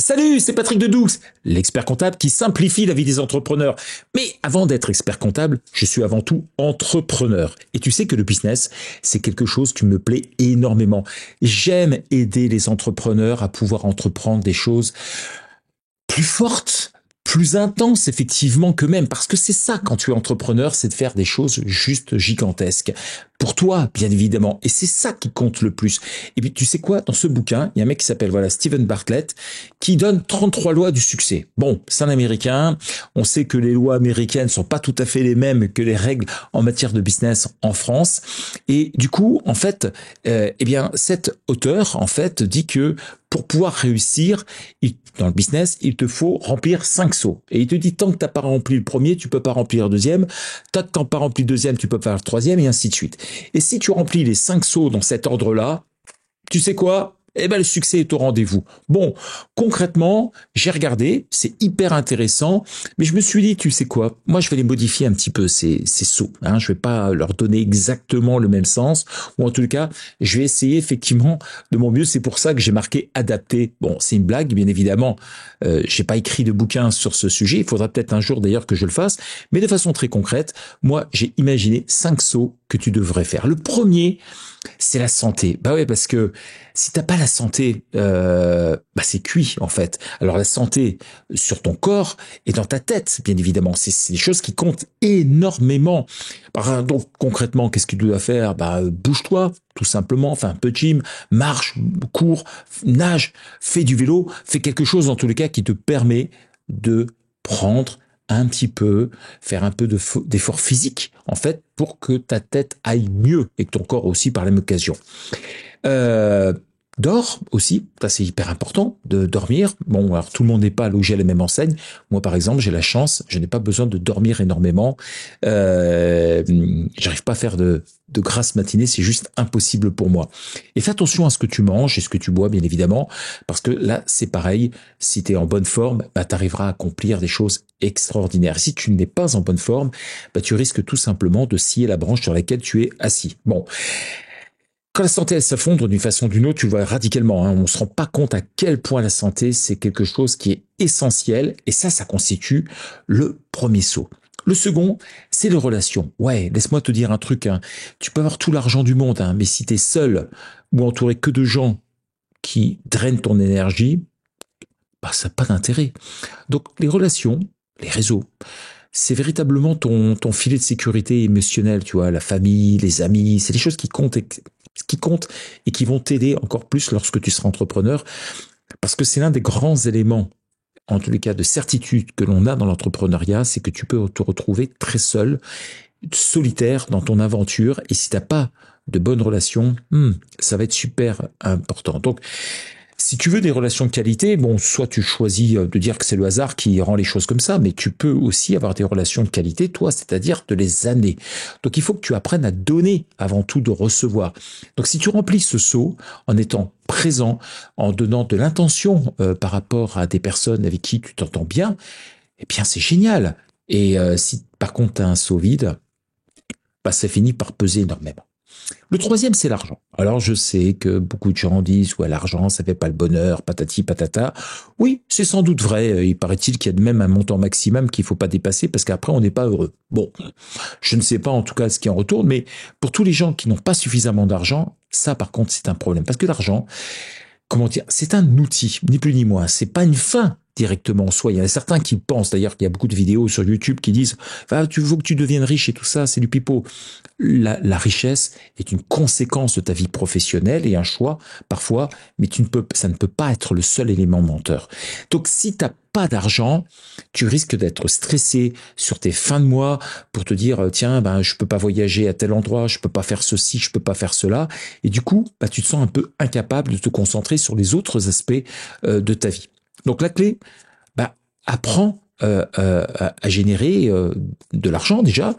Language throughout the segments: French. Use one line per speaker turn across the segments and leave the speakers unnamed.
Salut, c'est Patrick Dedoux, l'expert comptable qui simplifie la vie des entrepreneurs. Mais avant d'être expert comptable, je suis avant tout entrepreneur. Et tu sais que le business, c'est quelque chose qui me plaît énormément. J'aime aider les entrepreneurs à pouvoir entreprendre des choses plus fortes, plus intenses effectivement qu'eux-mêmes. Parce que c'est ça quand tu es entrepreneur, c'est de faire des choses juste gigantesques. Pour toi, bien évidemment. Et c'est ça qui compte le plus. Et puis, tu sais quoi? Dans ce bouquin, il y a un mec qui s'appelle, Steven Bartlett, qui donne 33 lois du succès. Bon, c'est un Américain. On sait que les lois américaines sont pas tout à fait les mêmes que les règles en matière de business en France. Et du coup, en fait, cet auteur, en fait, dit que pour pouvoir réussir dans le business, il te faut remplir 5 seaux. Et il te dit, tant que t'as pas rempli le premier, tu peux pas remplir le deuxième. Tant que t'as pas rempli le deuxième, tu peux pas faire le troisième, et ainsi de suite. Et si tu remplis les 5 seaux dans cet ordre-là, tu sais quoi? Le succès est au rendez-vous. Bon, concrètement, j'ai regardé, c'est hyper intéressant, mais je me suis dit, tu sais quoi? Moi, je vais les modifier un petit peu, ces seaux. Je vais pas leur donner exactement le même sens, ou en tout cas, je vais essayer effectivement de mon mieux. C'est pour ça que j'ai marqué adapté. Bon, c'est une blague, bien évidemment. J'ai pas écrit de bouquin sur ce sujet. Il faudra peut-être un jour d'ailleurs que je le fasse, mais de façon très concrète, moi, j'ai imaginé 5 seaux que tu devrais faire. Le premier, c'est la santé. Bah ouais, parce que si t'as pas la santé, c'est cuit en fait. Alors la santé sur ton corps et dans ta tête, bien évidemment, c'est des choses qui comptent énormément. Donc concrètement, qu'est-ce que tu dois faire? Bouge-toi, tout simplement. Fais un peu de gym, marche, cours, nage, fais du vélo, fais quelque chose dans tous les cas qui te permet de prendre un petit peu, faire un peu d'effort physique, en fait, pour que ta tête aille mieux et que ton corps aussi par la même occasion. Dors aussi, ça c'est hyper important de dormir. Bon, alors tout le monde n'est pas logé à la même enseigne. Moi par exemple, j'ai la chance, je n'ai pas besoin de dormir énormément. J'arrive pas à faire de grasses matinées, c'est juste impossible pour moi. Et fais attention à ce que tu manges et ce que tu bois, bien évidemment, parce que là c'est pareil. Si tu es en bonne forme, tu arriveras à accomplir des choses extraordinaires. Si tu n'es pas en bonne forme, tu risques tout simplement de scier la branche sur laquelle tu es assis. Bon. Quand la santé elle s'affondre d'une façon ou d'une autre, tu le vois radicalement. On se rend pas compte à quel point la santé c'est quelque chose qui est essentiel et ça constitue le premier saut. Le second, c'est les relations. Ouais, laisse-moi te dire un truc. Tu peux avoir tout l'argent du monde, mais si t'es seul ou entouré que de gens qui drainent ton énergie, ça n'a pas d'intérêt. Donc les relations, les réseaux, c'est véritablement ton filet de sécurité émotionnelle, tu vois, la famille, les amis, c'est des choses qui comptent et qui vont t'aider encore plus lorsque tu seras entrepreneur, parce que c'est l'un des grands éléments, en tous les cas de certitude que l'on a dans l'entrepreneuriat, c'est que tu peux te retrouver très seul, solitaire dans ton aventure, et si t'as pas de bonnes relations, ça va être super important. Donc, si tu veux des relations de qualité, soit tu choisis de dire que c'est le hasard qui rend les choses comme ça, mais tu peux aussi avoir des relations de qualité, toi, c'est-à-dire de les amener. Donc il faut que tu apprennes à donner avant tout de recevoir. Donc si tu remplis ce seau en étant présent, en donnant de l'intention par rapport à des personnes avec qui tu t'entends bien, c'est génial. Et si par contre tu as un seau vide, ça finit par peser énormément. Le troisième, c'est l'argent. Alors, je sais que beaucoup de gens disent, ouais, l'argent, ça fait pas le bonheur, patati patata. Oui, c'est sans doute vrai. Il paraît-il qu'il y a même un montant maximum qu'il faut pas dépasser parce qu'après, on n'est pas heureux. Bon, je ne sais pas en tout cas ce qui en retourne, mais pour tous les gens qui n'ont pas suffisamment d'argent, ça, par contre, c'est un problème. Parce que l'argent, c'est un outil, ni plus ni moins. C'est pas une fin directement en soi. Il y en a certains qui pensent, d'ailleurs, qu'il y a beaucoup de vidéos sur YouTube qui disent, tu veux que tu deviennes riche et tout ça, c'est du pipeau. La richesse est une conséquence de ta vie professionnelle et un choix, parfois, mais ça ne peut pas être le seul élément menteur. Donc, si t'as pas d'argent, tu risques d'être stressé sur tes fins de mois pour te dire, tiens, je peux pas voyager à tel endroit, je peux pas faire ceci, je peux pas faire cela. Et du coup, tu te sens un peu incapable de te concentrer sur les autres aspects de ta vie. Donc la clé, apprends à générer de l'argent déjà,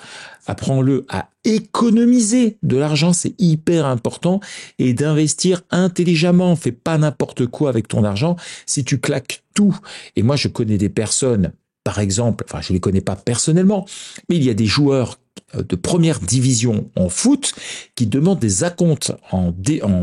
apprends-le à économiser de l'argent, c'est hyper important, et d'investir intelligemment. Fais pas n'importe quoi avec ton argent. Si tu claques tout, et moi je connais des personnes par exemple, enfin je les connais pas personnellement, mais il y a des joueurs de première division en foot qui demandent des acomptes en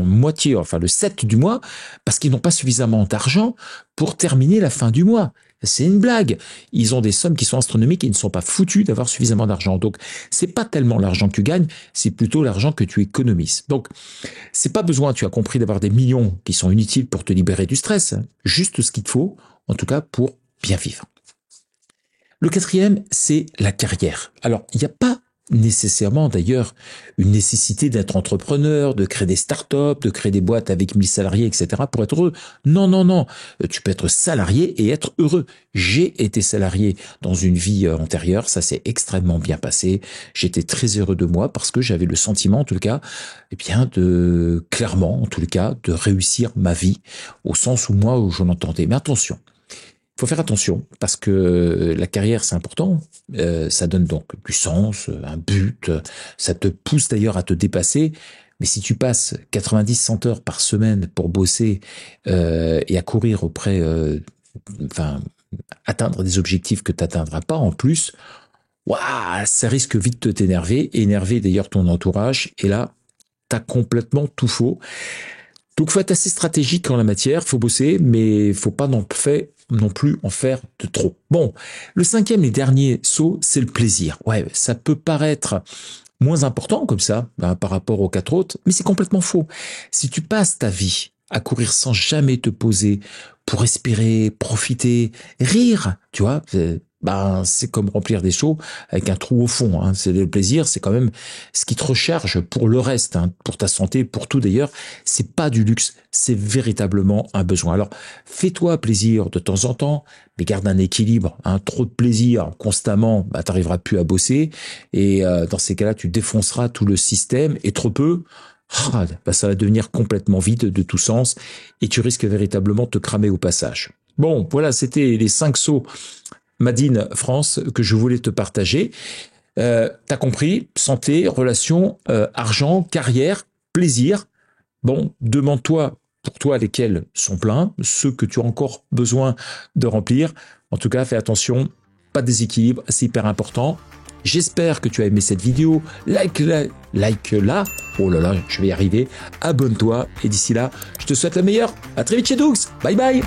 moitié, enfin le 7 du mois, parce qu'ils n'ont pas suffisamment d'argent pour terminer la fin du mois. C'est une blague. Ils ont des sommes qui sont astronomiques et ils ne sont pas foutus d'avoir suffisamment d'argent. Donc, c'est pas tellement l'argent que tu gagnes, c'est plutôt l'argent que tu économises. Donc, c'est pas besoin, tu as compris, d'avoir des millions qui sont inutiles pour te libérer du stress. Juste ce qu'il te faut, en tout cas, pour bien vivre. Le quatrième, c'est la carrière. Alors, il n'y a pas nécessairement d'ailleurs une nécessité d'être entrepreneur, de créer des startups, de créer des boîtes avec 1000 salariés, etc. pour être heureux. Non, non, non. Tu peux être salarié et être heureux. J'ai été salarié dans une vie antérieure, ça s'est extrêmement bien passé. J'étais très heureux de moi parce que j'avais le sentiment, en tout cas, eh bien, clairement, en tout cas, de réussir ma vie au sens où moi, où je l'entendais. Mais attention. Il faut faire attention parce que la carrière, c'est important. Ça donne donc du sens, un but. Ça te pousse d'ailleurs à te dépasser. Mais si tu passes 90-100 heures par semaine pour bosser et à courir auprès, atteindre des objectifs que tu n'atteindras pas en plus, waouh, ça risque vite de t'énerver, énerver d'ailleurs ton entourage. Et là, t'as complètement tout faux. Donc, faut être assez stratégique en la matière. Faut bosser, mais faut pas non plus en faire de trop. Bon, le cinquième et dernier saut, c'est le plaisir. Ouais, ça peut paraître moins important comme ça par rapport aux quatre autres, mais c'est complètement faux. Si tu passes ta vie à courir sans jamais te poser pour respirer, profiter, rire, tu vois, c'est comme remplir des seaux avec un trou au fond. Hein. C'est le plaisir, c'est quand même ce qui te recharge pour le reste, hein, pour ta santé, pour tout d'ailleurs. C'est pas du luxe, c'est véritablement un besoin. Alors, fais-toi plaisir de temps en temps, mais garde un équilibre. Hein. Trop de plaisir constamment, t'arriveras plus à bosser. Et dans ces cas-là, tu défonceras tout le système. Et trop peu, ça va devenir complètement vide de tout sens. Et tu risques véritablement de te cramer au passage. Bon, voilà, c'était les 5 sauts Made in France que je voulais te partager. T'as compris, santé, relations, argent, carrière, plaisir. Bon, demande-toi pour toi lesquels sont pleins, ceux que tu as encore besoin de remplir. En tout cas, fais attention, pas de déséquilibre, c'est hyper important. J'espère que tu as aimé cette vidéo. Like-la. Oh là là, je vais y arriver. Abonne-toi et d'ici là, je te souhaite le meilleur. À très vite chez Doux. Bye bye.